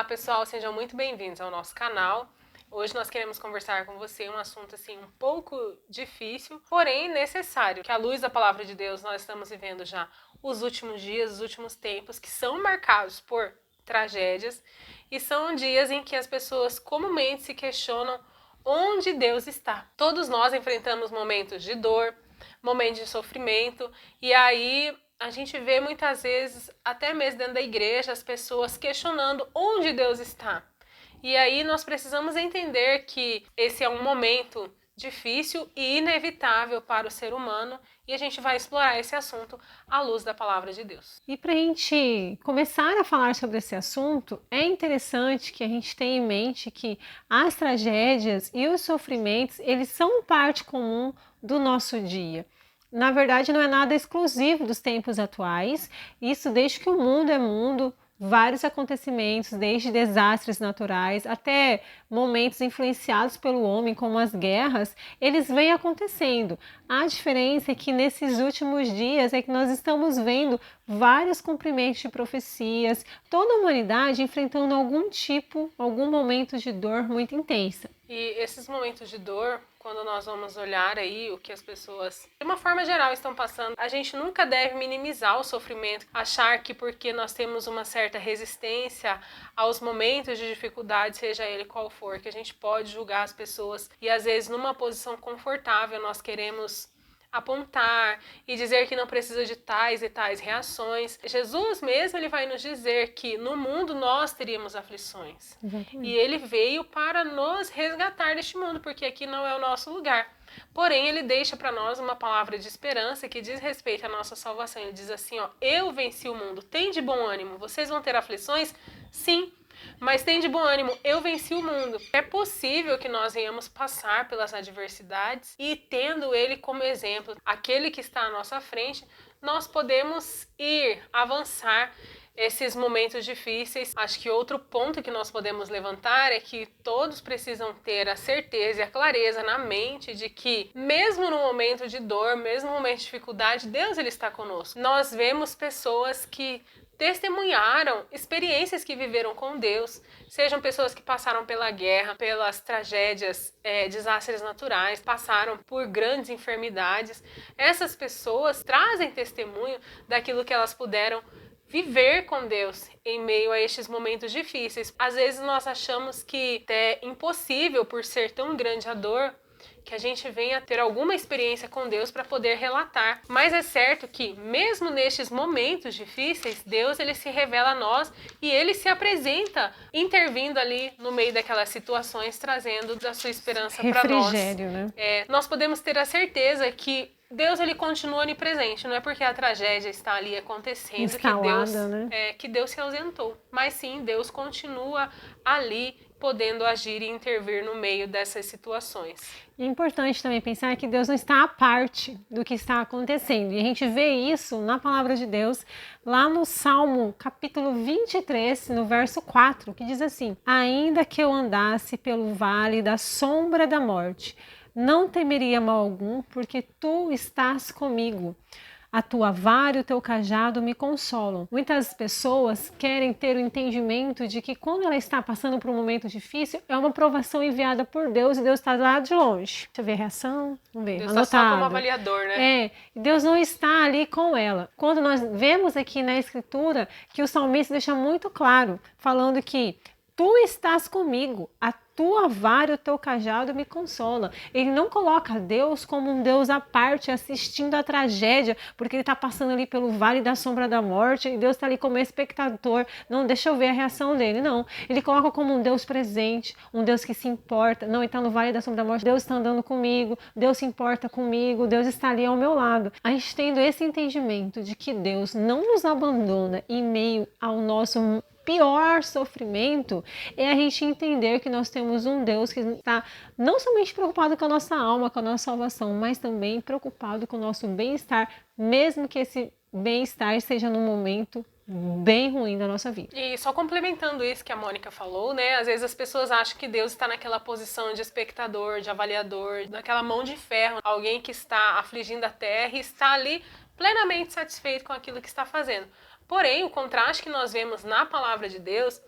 Olá pessoal, sejam muito bem-vindos ao nosso canal. Hoje nós queremos conversar com você um assunto assim um pouco difícil, porém necessário, que à luz da palavra de Deus nós estamos vivendo já os últimos dias, os últimos tempos que são marcados por tragédias e são dias em que as pessoas comumente se questionam onde Deus está. Todos nós enfrentamos momentos de dor, momentos de sofrimento e aí a gente vê muitas vezes, até mesmo dentro da igreja, as pessoas questionando onde Deus está. E aí nós precisamos entender que esse é um momento difícil e inevitável para o ser humano e a gente vai explorar esse assunto à luz da palavra de Deus. E para a gente começar a falar sobre esse assunto, é interessante que a gente tenha em mente que as tragédias e os sofrimentos, eles são parte comum do nosso dia. Na verdade, não é nada exclusivo dos tempos atuais, isso desde que o mundo é mundo, vários acontecimentos, desde desastres naturais até momentos influenciados pelo homem, como as guerras, eles vêm acontecendo. A diferença é que nesses últimos dias é que nós estamos vendo vários cumprimentos de profecias, toda a humanidade enfrentando algum momento de dor muito intensa. E esses momentos de dor, quando nós vamos olhar aí o que as pessoas, de uma forma geral, estão passando, a gente nunca deve minimizar o sofrimento, achar que porque nós temos uma certa resistência aos momentos de dificuldade, seja ele qual for, que a gente pode julgar as pessoas e às vezes numa posição confortável nós queremos apontar e dizer que não precisa de tais e tais reações. Jesus mesmo ele vai nos dizer que no mundo nós teríamos aflições. Exatamente. E ele veio para nos resgatar deste mundo, porque aqui não é o nosso lugar. Porém, ele deixa para nós uma palavra de esperança que diz respeito à nossa salvação. Ele diz assim, ó, eu venci o mundo, tem de bom ânimo, vocês vão ter aflições? Sim, mas tem de bom ânimo, eu venci o mundo. É possível que nós venhamos passar pelas adversidades e tendo ele como exemplo, aquele que está à nossa frente, nós podemos ir, avançar esses momentos difíceis. Acho que outro ponto que nós podemos levantar é que todos precisam ter a certeza e a clareza na mente de que mesmo no momento de dor, mesmo no momento de dificuldade, Deus ele está conosco. Nós vemos pessoas que testemunharam experiências que viveram com Deus, sejam pessoas que passaram pela guerra, pelas tragédias, desastres naturais, passaram por grandes enfermidades. Essas pessoas trazem testemunho daquilo que elas puderam viver com Deus em meio a estes momentos difíceis. Às vezes nós achamos que é impossível, por ser tão grande a dor, que a gente venha ter alguma experiência com Deus para poder relatar. Mas é certo que, mesmo nestes momentos difíceis, Deus ele se revela a nós e ele se apresenta intervindo ali no meio daquelas situações, trazendo da sua esperança para nós. Refrigério, né? Nós podemos ter a certeza que Deus ele continua onipresente, não é porque a tragédia está ali acontecendo Instalada, que Deus se ausentou, mas sim, Deus continua ali podendo agir e intervir no meio dessas situações. É importante também pensar que Deus não está à parte do que está acontecendo. E a gente vê isso na palavra de Deus, lá no Salmo capítulo 23, no verso 4, que diz assim: ainda que eu andasse pelo vale da sombra da morte, não temeria mal algum, porque tu estás comigo. A tua vara e o teu cajado me consolam. Muitas pessoas querem ter o entendimento de que quando ela está passando por um momento difícil, é uma provação enviada por Deus e Deus está lá de longe. Deixa eu ver a reação. Vamos ver. Deus está só como avaliador, né? Deus não está ali com ela. Quando nós vemos aqui na Escritura que o salmista deixa muito claro, falando que tu estás comigo, a tua vara e o teu cajado me consola. Ele não coloca Deus como um Deus à parte, assistindo a tragédia, porque ele está passando ali pelo vale da sombra da morte, e Deus está ali como espectador. Não, deixa eu ver a reação dele. Não, ele coloca como um Deus presente, um Deus que se importa. Não, ele está no vale da sombra da morte, Deus está andando comigo, Deus se importa comigo, Deus está ali ao meu lado. A gente tendo esse entendimento de que Deus não nos abandona em meio ao nosso pior sofrimento, é a gente entender que nós temos um Deus que está não somente preocupado com a nossa alma, com a nossa salvação, mas também preocupado com o nosso bem-estar, mesmo que esse bem-estar seja num momento bem ruim da nossa vida. E só complementando isso que a Mônica falou, né? Às vezes as pessoas acham que Deus está naquela posição de espectador, de avaliador, naquela mão de ferro, alguém que está afligindo a terra e está ali plenamente satisfeito com aquilo que está fazendo. Porém, o contraste que nós vemos na palavra de Deus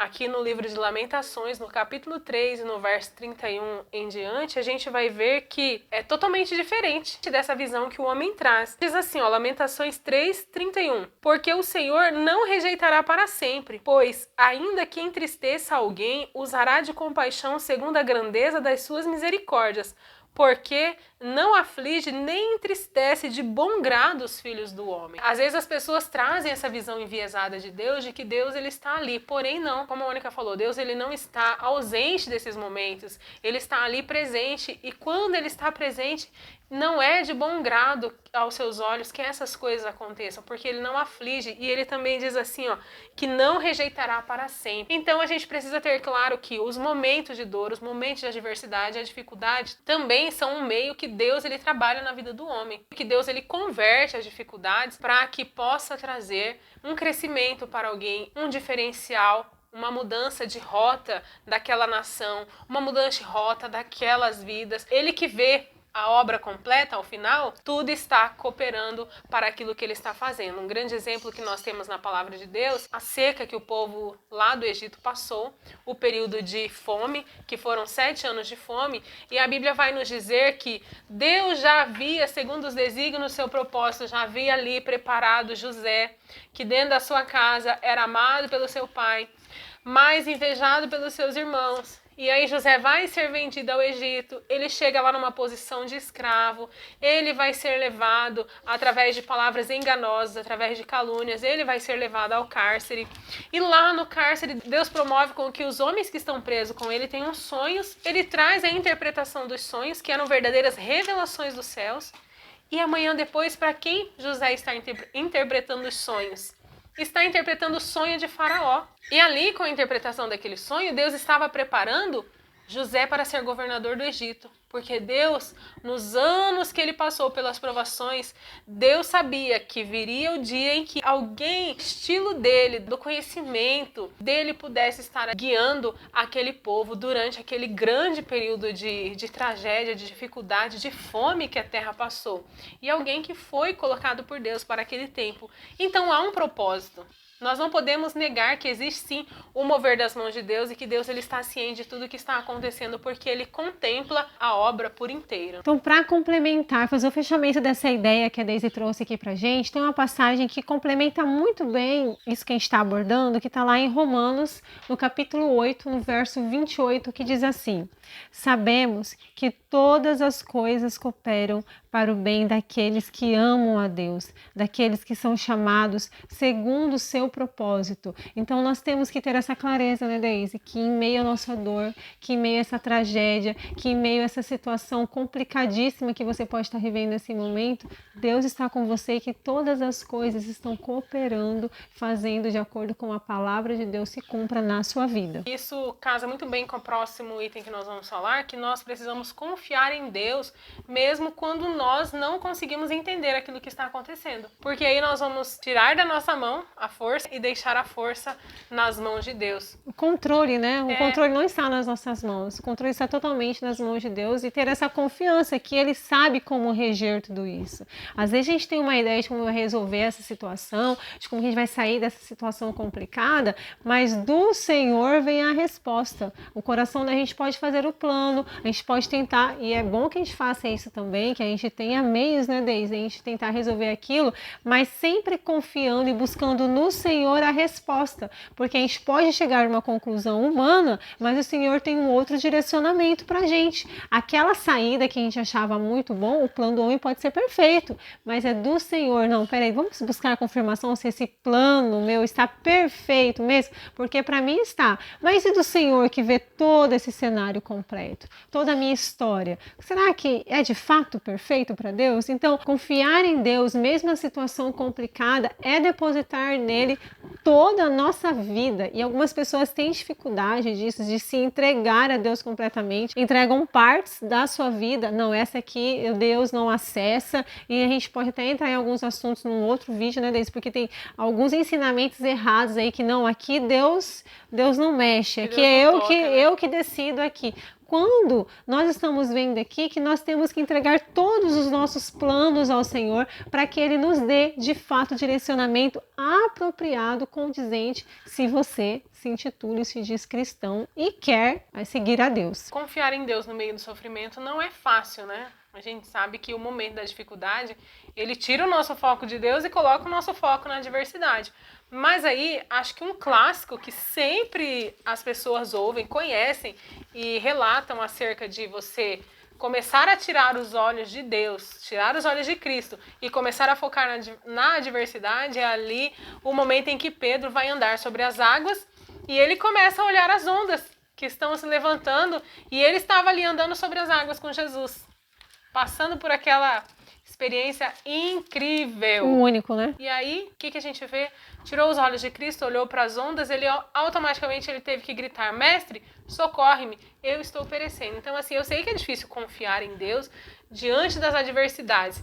aqui no livro de Lamentações, no capítulo 3 e no verso 31 em diante, a gente vai ver que é totalmente diferente dessa visão que o homem traz. Diz assim, ó, Lamentações 3:31. Porque o Senhor não rejeitará para sempre, pois, ainda que entristeça alguém, usará de compaixão segundo a grandeza das suas misericórdias, porque não aflige nem entristece de bom grado os filhos do homem. Às vezes as pessoas trazem essa visão enviesada de Deus, de que Deus ele está ali, porém não. Como a Mônica falou, Deus ele não está ausente desses momentos, ele está ali presente, e quando ele está presente, não é de bom grado aos seus olhos que essas coisas aconteçam, porque ele não aflige, e ele também diz assim, ó, que não rejeitará para sempre. Então a gente precisa ter claro que os momentos de dor, os momentos de adversidade, a dificuldade, também são um meio que Deus ele trabalha na vida do homem, que Deus ele converte as dificuldades para que possa trazer um crescimento para alguém, um diferencial, uma mudança de rota daquela nação, uma mudança de rota daquelas vidas. Ele que vê a obra completa, ao final, tudo está cooperando para aquilo que ele está fazendo. Um grande exemplo que nós temos na palavra de Deus, a seca que o povo lá do Egito passou, o período de fome, que foram 7 anos de fome, e a Bíblia vai nos dizer que Deus já havia, segundo os desígnios do seu propósito, já havia ali preparado José, que dentro da sua casa era amado pelo seu pai, mas invejado pelos seus irmãos. E aí José vai ser vendido ao Egito, ele chega lá numa posição de escravo, ele vai ser levado através de palavras enganosas, através de calúnias, ele vai ser levado ao cárcere. E lá no cárcere, Deus promove com que os homens que estão presos com ele tenham sonhos, ele traz a interpretação dos sonhos, que eram verdadeiras revelações dos céus. E amanhã depois, para quem José está interpretando os sonhos? Está interpretando o sonho de Faraó. E ali, com a interpretação daquele sonho, Deus estava preparando José para ser governador do Egito. Porque Deus, nos anos que ele passou pelas provações, Deus sabia que viria o dia em que alguém, estilo dele, do conhecimento dele, pudesse estar guiando aquele povo durante aquele grande período de tragédia, de dificuldade, de fome que a terra passou. E alguém que foi colocado por Deus para aquele tempo. Então há um propósito. Nós não podemos negar que existe sim o mover das mãos de Deus e que Deus ele está ciente de tudo o que está acontecendo, porque ele contempla a obra por inteiro. Então, para complementar, fazer o fechamento dessa ideia que a Deise trouxe aqui pra gente, tem uma passagem que complementa muito bem isso que a gente está abordando, que está lá em Romanos, no capítulo 8, no verso 28, que diz assim: sabemos que todas as coisas cooperam para o bem daqueles que amam a Deus, daqueles que são chamados segundo o seu propósito. Então nós temos que ter essa clareza, né, Deise? Que em meio à nossa dor, que em meio a essa tragédia, que em meio a essa situação complicadíssima que você pode estar vivendo nesse momento, Deus está com você e que todas as coisas estão cooperando, fazendo de acordo com a palavra de Deus se cumpra na sua vida. Isso casa muito bem com o próximo item que nós vamos falar, que nós precisamos confiar em Deus, mesmo quando nós não conseguimos entender aquilo que está acontecendo. Porque aí nós vamos tirar da nossa mão a força e deixar a força nas mãos de Deus. O controle, né? O controle não está nas nossas mãos. O controle está totalmente nas mãos de Deus e ter essa confiança que Ele sabe como reger tudo isso. Às vezes a gente tem uma ideia de como resolver essa situação, de como a gente vai sair dessa situação complicada, mas do Senhor vem a resposta. O coração da gente pode fazer o plano, a gente pode tentar, e é bom que a gente faça isso também, que a gente tenha meios, né, Deise? A gente tentar resolver aquilo, mas sempre confiando e buscando no Senhor a resposta, porque a gente pode chegar a uma conclusão humana, mas o Senhor tem um outro direcionamento pra gente. Aquela saída que a gente achava muito bom, o plano do homem pode ser perfeito, mas é do Senhor. Não, peraí, vamos buscar a confirmação se esse plano meu está perfeito mesmo, porque para mim está. Mas e do Senhor que vê todo esse cenário completo, toda a minha história? Será que é de fato perfeito para Deus? Então, confiar em Deus, mesmo na situação complicada, é depositar nele toda a nossa vida. E algumas pessoas têm dificuldade disso, de se entregar a Deus completamente, entregam partes da sua vida. Não, essa aqui Deus não acessa, e a gente pode até entrar em alguns assuntos num outro vídeo, né, Deise? Porque tem alguns ensinamentos errados aí que não, aqui Deus não mexe, aqui é eu que decido aqui. quando nós estamos vendo aqui que nós temos que entregar todos os nossos planos ao Senhor para que Ele nos dê, de fato, direcionamento apropriado, condizente, se você se intitula e se diz cristão e quer seguir a Deus. Confiar em Deus no meio do sofrimento não é fácil, né? A gente sabe que o momento da dificuldade, ele tira o nosso foco de Deus e coloca o nosso foco na adversidade. Mas aí, acho que um clássico que sempre as pessoas ouvem, conhecem e relatam acerca de você começar a tirar os olhos de Deus, tirar os olhos de Cristo e começar a focar na adversidade, é ali o momento em que Pedro vai andar sobre as águas e ele começa a olhar as ondas que estão se levantando e ele estava ali andando sobre as águas com Jesus, passando por aquela experiência incrível. O único, né? E aí, o que a gente vê? Tirou os olhos de Cristo, olhou para as ondas, ele automaticamente ele teve que gritar: mestre, socorre-me, eu estou perecendo. Então, assim, eu sei que é difícil confiar em Deus diante das adversidades,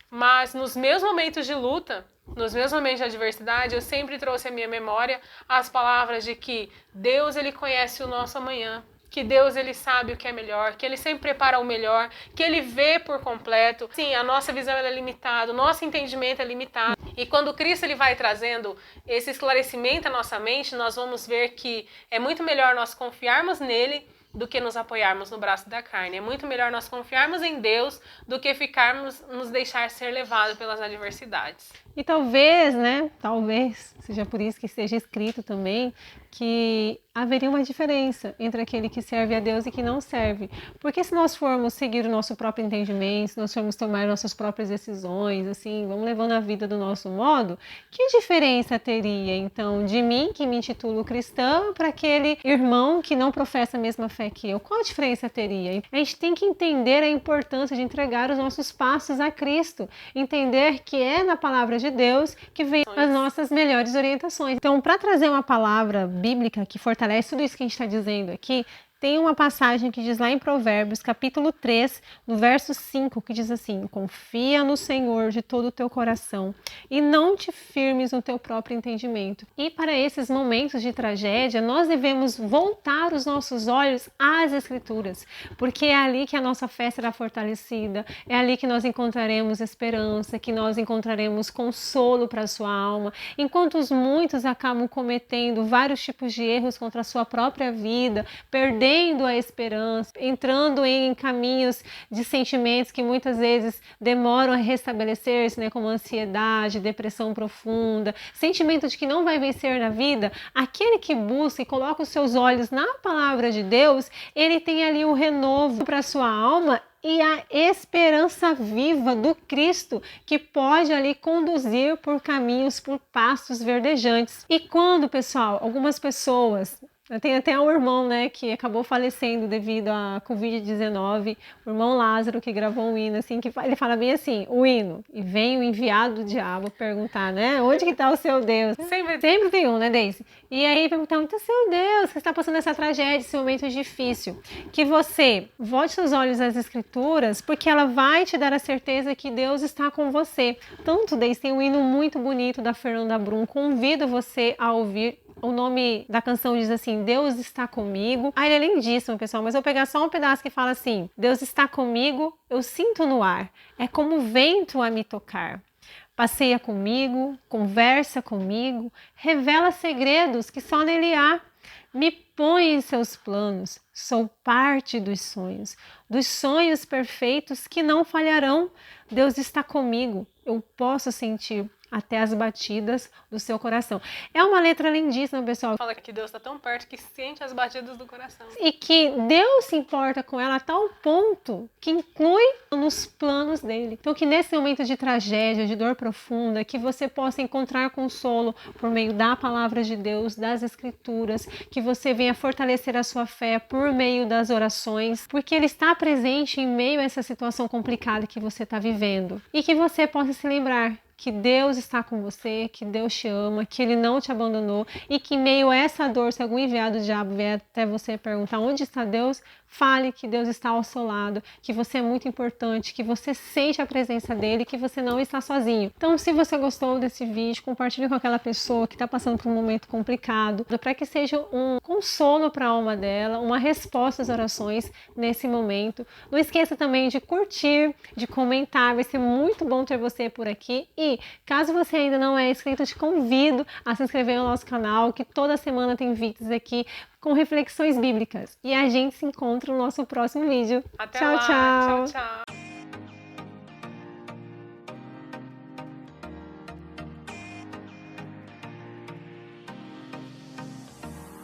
mas nos meus momentos de luta, nos meus momentos de adversidade, eu sempre trouxe à minha memória as palavras de que Deus, ele conhece o nosso amanhã, que Deus, ele sabe o que é melhor, que ele sempre prepara o melhor, que ele vê por completo. Sim, a nossa visão é limitada, o nosso entendimento é limitado. E quando Cristo ele vai trazendo esse esclarecimento à nossa mente, nós vamos ver que é muito melhor nós confiarmos nele do que nos apoiarmos no braço da carne. É muito melhor nós confiarmos em Deus do que nos deixar ser levados pelas adversidades. E talvez, né, talvez seja por isso que esteja escrito também que haveria uma diferença entre aquele que serve a Deus e que não serve. Porque se nós formos seguir o nosso próprio entendimento, se nós formos tomar nossas próprias decisões, assim, vamos levando a vida do nosso modo, que diferença teria, então, de mim, que me intitulo cristão, para aquele irmão que não professa a mesma fé que eu? Qual a diferença teria? A gente tem que entender a importância de entregar os nossos passos a Cristo, entender que é na palavra de Deus que vem as nossas melhores orientações. Então, para trazer uma palavra bíblica que fortalece tudo isso que a gente está dizendo aqui, tem uma passagem que diz lá em Provérbios, capítulo 3, no verso 5, que diz assim: confia no Senhor de todo o teu coração e não te firmes no teu próprio entendimento. E para esses momentos de tragédia, nós devemos voltar os nossos olhos às Escrituras, porque é ali que a nossa fé será fortalecida, é ali que nós encontraremos esperança, que nós encontraremos consolo para a sua alma. Enquanto os muitos acabam cometendo vários tipos de erros contra a sua própria vida, perdendo a esperança, entrando em caminhos de sentimentos que muitas vezes demoram a restabelecer-se, né, como ansiedade, depressão profunda, sentimento de que não vai vencer na vida, aquele que busca e coloca os seus olhos na palavra de Deus, ele tem ali um renovo para a sua alma e a esperança viva do Cristo que pode ali conduzir por caminhos, por pastos verdejantes. E quando, pessoal, algumas pessoas... Tem até um irmão, né, que acabou falecendo devido à Covid-19, o irmão Lázaro, que gravou um hino, assim, que ele fala bem assim, o hino, e vem o enviado do diabo perguntar, né, onde que está o seu Deus? Sempre tem um, né, Deise? E aí perguntar, onde está o seu Deus? Você está passando essa tragédia, esse momento difícil. Que você volte seus olhos às Escrituras, porque ela vai te dar a certeza que Deus está com você. Tanto, Deise, tem um hino muito bonito da Fernanda Brum, convido você a ouvir. O nome da canção diz assim, Deus está comigo. Ele é lindíssimo, pessoal, mas eu vou pegar só um pedaço que fala assim, Deus está comigo, eu sinto no ar, é como vento a me tocar. Passeia comigo, conversa comigo, revela segredos que só nele há. Me põe em seus planos, sou parte dos sonhos perfeitos que não falharão. Deus está comigo, eu posso sentir até as batidas do seu coração. É uma letra lindíssima, pessoal. Fala que Deus está tão perto que sente as batidas do coração. E que Deus se importa com ela a tal ponto que inclui nos planos dele. Então que nesse momento de tragédia, de dor profunda, que você possa encontrar consolo por meio da palavra de Deus, das Escrituras, que você venha fortalecer a sua fé por meio das orações, porque ele está presente em meio a essa situação complicada que você está vivendo. E que você possa se lembrar que Deus está com você, que Deus te ama, que Ele não te abandonou e que em meio a essa dor, se algum enviado do diabo vier até você perguntar onde está Deus, fale que Deus está ao seu lado, que você é muito importante, que você sente a presença dEle, que você não está sozinho. Então, se você gostou desse vídeo, compartilhe com aquela pessoa que está passando por um momento complicado, para que seja um consolo para a alma dela, uma resposta às orações nesse momento. Não esqueça também de curtir, de comentar, vai ser muito bom ter você por aqui. E caso você ainda não é inscrito, eu te convido a se inscrever no nosso canal, que toda semana tem vídeos aqui com reflexões bíblicas. E a gente se encontra no nosso próximo vídeo. Até tchau, lá. tchau. Tchau, tchau.